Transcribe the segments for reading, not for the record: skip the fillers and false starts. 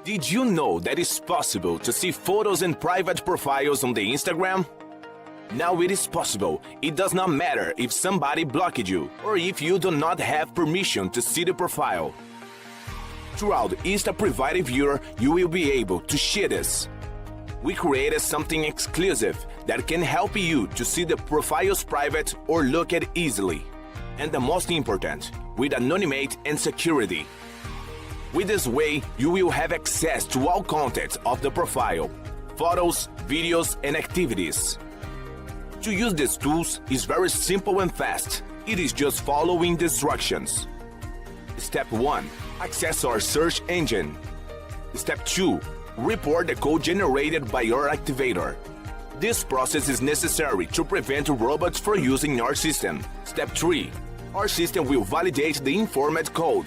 Did you know that it's possible to see photos and private profiles on the Instagram? Now it is possible. It does not matter if somebody blocked you or if you do not have permission to see the profile. Throughout Insta Private Viewer, you will be able to see this. We created something exclusive that can help you to see the profiles private or look at easily. And the most important, with anonymity and security. With this way, you will have access to all content of the profile, photos, videos, and activities. To use these tools is very simple and fast. It is just following the instructions. Step 1. Access our search engine. Step 2. Report the code generated by your activator. This process is necessary to prevent robots from using our system. Step 3. Our system will validate the informed code.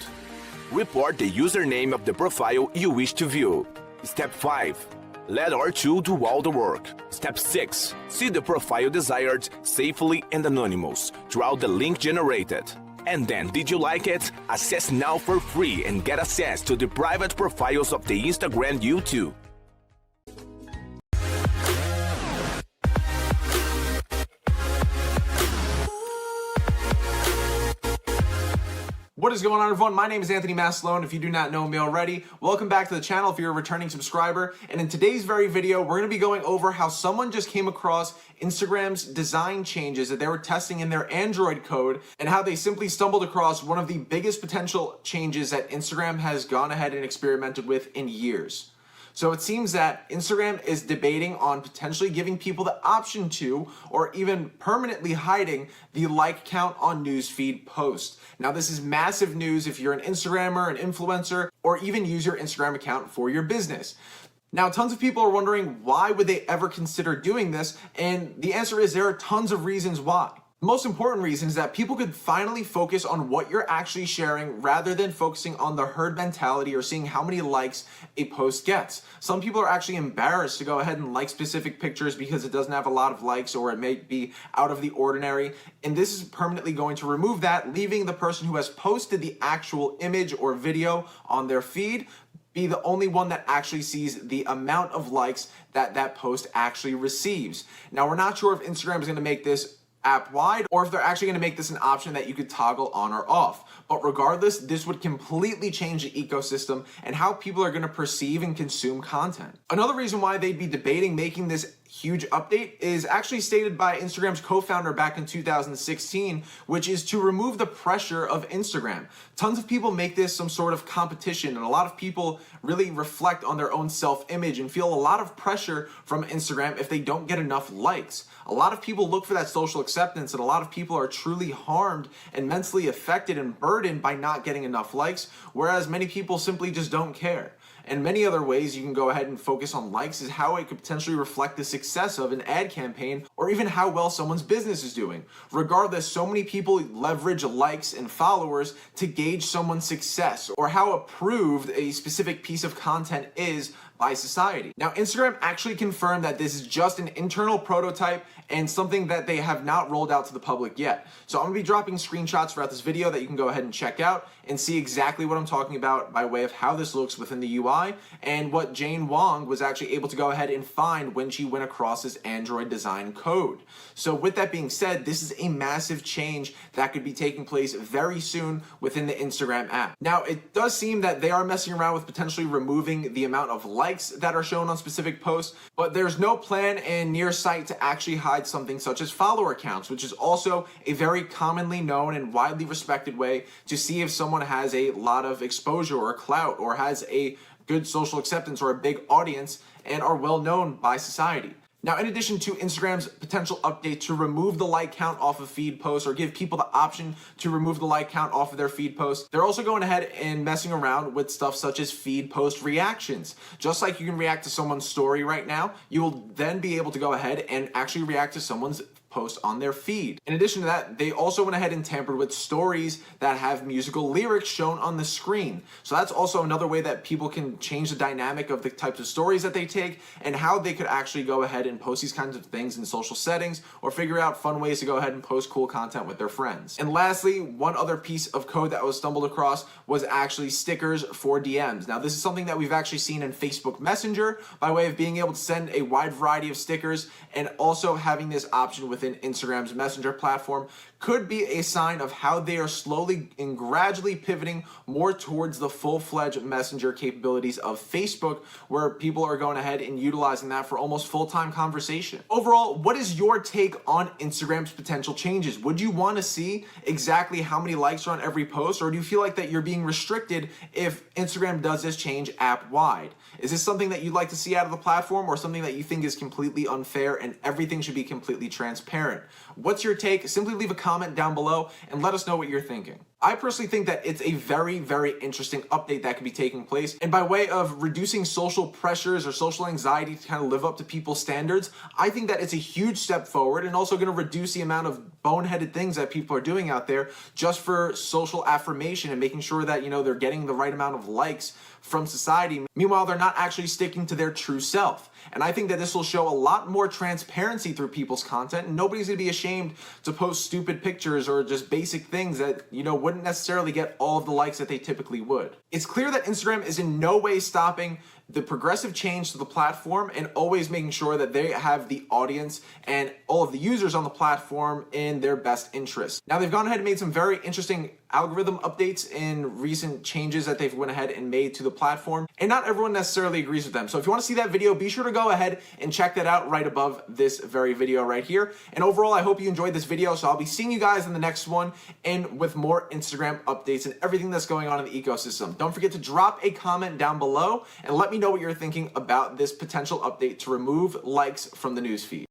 Report the username of the profile you wish to view. Step 5. Let our tool do all the work. Step 6. See the profile desired safely and anonymous throughout the link generated. And then, did you like it? Access now for free and get access to the private profiles of the Instagram you too. What is going on, everyone? My name is Anthony Maslone. If you do not know me already, welcome back to the channel if you're a returning subscriber. And in today's very video, we're going to be going over how someone just came across Instagram's design changes that they were testing in their Android code and how they simply stumbled across one of the biggest potential changes that Instagram has gone ahead and experimented with in years. So it seems that Instagram is debating on potentially giving people the option to, or even permanently hiding, the like count on newsfeed posts. Now this is massive news if you're an Instagrammer, an influencer, or even use your Instagram account for your business. Now, tons of people are wondering why would they ever consider doing this? And the answer is there are tons of reasons why. The most important reason is that people could finally focus on what you're actually sharing rather than focusing on the herd mentality or seeing how many likes a post gets. Some people are actually embarrassed to go ahead and like specific pictures because it doesn't have a lot of likes or it may be out of the ordinary. And this is permanently going to remove that, leaving the person who has posted the actual image or video on their feed be the only one that actually sees the amount of likes that that post actually receives. Now, we're not sure if Instagram is going to make this app-wide or if they're actually going to make this an option that you could toggle on or off. But regardless, this would completely change the ecosystem and how people are going to perceive and consume content. Another reason why they'd be debating making this huge update is actually stated by Instagram's co-founder back in 2016, which is to remove the pressure of Instagram. Tons of people make this some sort of competition, and a lot of people really reflect on their own self-image and feel a lot of pressure from Instagram if they don't get enough likes. A lot of people look for that social acceptance, and a lot of people are truly harmed and mentally affected and burdened by not getting enough likes, whereas many people simply just don't care. And many other ways you can go ahead and focus on likes is how it could potentially reflect the success of an ad campaign or even how well someone's business is doing. Regardless, so many people leverage likes and followers to gauge someone's success or how approved a specific piece of content is by society. Now, Instagram actually confirmed that this is just an internal prototype and something that they have not rolled out to the public yet. So I'm gonna be dropping screenshots throughout this video that you can go ahead and check out and see exactly what I'm talking about by way of how this looks within the UI and what Jane Wong was actually able to go ahead and find when she went across this Android design code. So with that being said, this is a massive change that could be taking place very soon within the Instagram app. Now, it does seem that they are messing around with potentially removing the amount of likes that are shown on specific posts, but there's no plan in near sight to actually hide something such as follower counts, which is also a very commonly known and widely respected way to see if someone has a lot of exposure or clout or has a good social acceptance or a big audience and are well known by society. Now, in addition to Instagram's potential update to remove the like count off of feed posts or give people the option to remove the like count off of their feed posts, they're also going ahead and messing around with stuff such as feed post reactions. Just like you can react to someone's story right now, you will then be able to go ahead and actually react to someone's post on their feed. In addition to that, they also went ahead and tampered with stories that have musical lyrics shown on the screen. So that's also another way that people can change the dynamic of the types of stories that they take and how they could actually go ahead and post these kinds of things in social settings or figure out fun ways to go ahead and post cool content with their friends. And lastly, one other piece of code that was stumbled across was actually stickers for DMs. Now, this is something that we've actually seen in Facebook Messenger by way of being able to send a wide variety of stickers, and also having this option within Instagram's Messenger platform could be a sign of how they are slowly and gradually pivoting more towards the full-fledged Messenger capabilities of Facebook, where people are going ahead and utilizing that for almost full-time conversation. Overall, what is your take on Instagram's potential changes? Would you want to see exactly how many likes are on every post, or do you feel like that you're being restricted if Instagram does this change app-wide? Is this something that you'd like to see out of the platform, or something that you think is completely unfair and everything should be completely transparent? What's your take? Simply leave a comment down below and let us know what you're thinking. I personally think that it's a very, very interesting update that could be taking place. And by way of reducing social pressures or social anxiety to kind of live up to people's standards, I think that it's a huge step forward, and also going to reduce the amount of boneheaded things that people are doing out there just for social affirmation and making sure that, you know, they're getting the right amount of likes from society. Meanwhile, they're not actually sticking to their true self. And I think that this will show a lot more transparency through people's content, and nobody's gonna be ashamed to post stupid pictures or just basic things that, you know, wouldn't necessarily get all of the likes that they typically would. It's clear that Instagram is in no way stopping the progressive change to the platform and always making sure that they have the audience and all of the users on the platform in their best interest. Now, they've gone ahead and made some very interesting algorithm updates in recent changes that they've went ahead and made to the platform, and not everyone necessarily agrees with them. So if you want to see that video, be sure to go ahead and check that out right above this very video right here. And overall, I hope you enjoyed this video, so I'll be seeing you guys in the next one, and with more Instagram updates and everything that's going on in the ecosystem. Don't forget to drop a comment down below and let me know what you're thinking about this potential update to remove likes from the newsfeed.